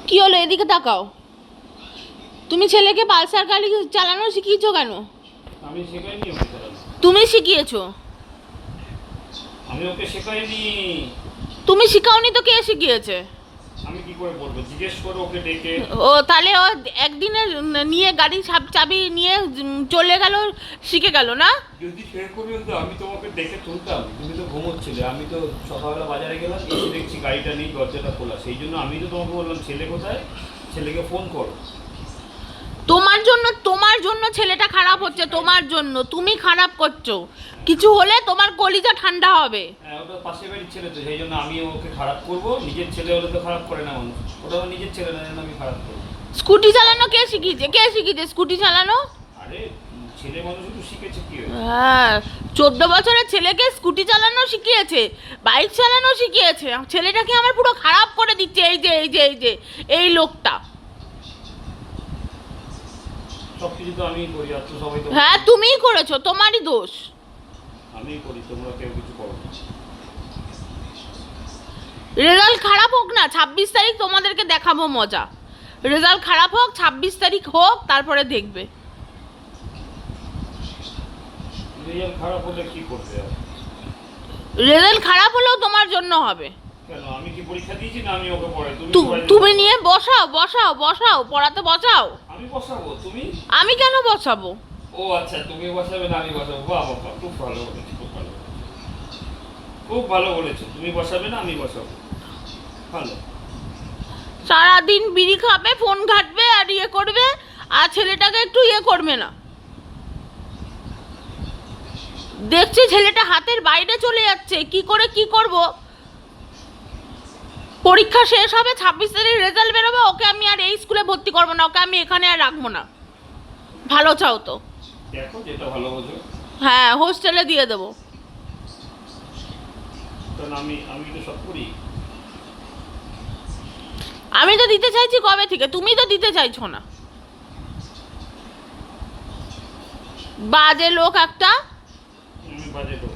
কি হলো, এদিকে তাকাও। তুমি ছেলেকে পালসার গাড়ি চালানো শিখিয়েছো কেন? আমি শেখাইনি ওকে চালানো। তুমি শিখিয়েছো। আমি ওকে শেখাইনি। তুমি শিখাওনি তো কে শিখিয়েছে? আমি কি করে বলবো, জিজ্ঞেস করো ওকে ডেকে। ও তাহলে ও একদিনে নিয়ে গাড়ি চাবি নিয়ে চলে গেল, শিখে গেল না? যদি সেরকম হতো আমি তোমাকে ডেকে তুলতাম, তুমি তো ঘুমোচ্ছিলে। আমি তো সকালবেলা বাজারে গেলাম, এসে দেখছি গাড়িটা নেই, দরজাটা খোলা। সেই জন্য আমি তো তোমাকে বললাম ছেলে কোথায়, ছেলেকে ফোন করো। তোমার জন্য ছেলেটা খারাপ হচ্ছে, তোমার জন্য। তুমি খারাপ করছো, কিছু হলে তোমার কলিজা ঠান্ডা হবে। হ্যাঁ, ওটা পাশের বাড়ির ছেলে তো, সেই জন্য আমি ওকে খারাপ করব। নিজের ছেলে হলে তো খারাপ করে না মানুষ, ওটা আমার নিজের ছেলে না, যেন আমি খারাপ করবো। স্কুটি চালানো কে শিখিয়েছে? কে শিখিয়েছে স্কুটি চালানো? আরে ছেলে মানুষ একটু শিখেছে, কি হয়েছে? হ্যাঁ, 14 বছরের ছেলেকে স্কুটি চালানো শিখিয়েছে, বাইক চালানো শিখিয়েছে। ছেলেটাকে আমার পুরো খারাপ করে দিচ্ছে এই লোকটা। সবকিছু তো আমিই করি, আর তো সবাই তো। হ্যাঁ, তুমিই করেছো, তোমারই দোষ। আমিই করি, তোমরা কেউ কিছু করো না। রেজাল্ট খারাপ হোক না, 26 তারিখ তোমাদেরকে দেখাবো মজা। রেজাল্ট খারাপ হোক, 26 তারিখ হোক, তারপরে দেখবে। রেজাল্ট খারাপ হলে কি করবে আর? রেজাল্ট খারাপ হলেও তোমার জন্য হবে। কেন, আমি কি পরীক্ষা দিয়েছি না আমি ওকে পড়াই? তুমি নিয়ে বসাও পড়াতে বসাও। আমি বসাবো, তুমি? আমি কেন বসাবো? ও আচ্ছা, তুমি বসাবে না আমি বসাবো। বাহ বাহ বাহ, খুব ভালো বলেছো, খুব ভালো বলেছো। খুব ভালো বলেছো, তুমি বসাবে না আমি বসাবো। ভালো। সারাদিন বিড়ি খাবে, ফোন ঘাটবে আর ইয়ে করবে, আর ছেলেটাকে একটু ইয়ে করবে না। দেখছি ছেলেটা হাতের বাইরে চলে যাচ্ছে, কি করে কি করব। পরীক্ষা শেষ হবে, 26 তারিখ রেজাল্ট বেরোবে, ওকে আমি আর এই স্কুলে ভর্তি করবো না, ওকে আমি এখানে আর রাখবো না। ভালো চাও তো দেখো যেটা ভালো বোঝো। হ্যাঁ, হোস্টেলে দিয়ে দেবো। কারণ আমি আমি তো সব করি। আমি তো দিতে চাইছি কবে থেকে, তুমি তো দিতে চাইছো না। বাজে লোক একটা। আমি বাজে তো,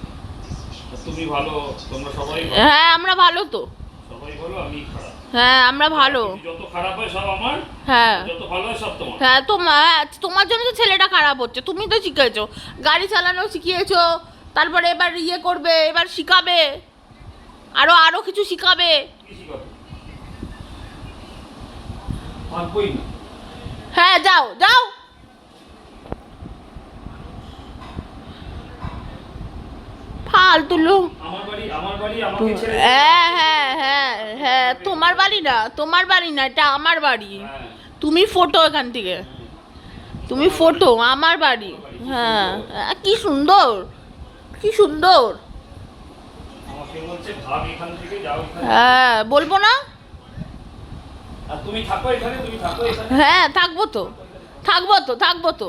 তুমি ভালো, তোমরা সবাই ভালো। হ্যাঁ, আমরা ভালো তো। সবাই ভালো, আমি খারাপ। হ্যাঁ, আমরা ভালো। যত খারাপ হয় সব আমার, হ্যাঁ যত ভালো হয় সব তোমার। হ্যাঁ, তোমার জন্য তো ছেলেটা খারাপ হচ্ছে। তুমি তো শিখিয়েছো, গাড়ি চালানো শিখিয়েছো, তারপরে এবার ইয়ে করবে, এবার শিখাবে, আরো কিছু শিখাবে। কি শিখাবো? থাকবোই না। হ্যাঁ, যাও যাও। ফালতু লোক। আমার বাড়ি আমাকে ছেড়ে। হ্যাঁ, তোমার বাড়ি না, এটা আমার বাড়ি। হ্যাঁ। তুমি ফটো এখান থেকে, তুমি ফটো, আমার বাড়ি। হ্যাঁ, কি সুন্দর, কি সুন্দর। আমাকে বলছে ভাগ এখান থেকে, যাও এখানে। হ্যাঁ, বলবো না? আর তুমি থাকো এখানে, তুমি থাকো এখানে। হ্যাঁ, থাকবো তো।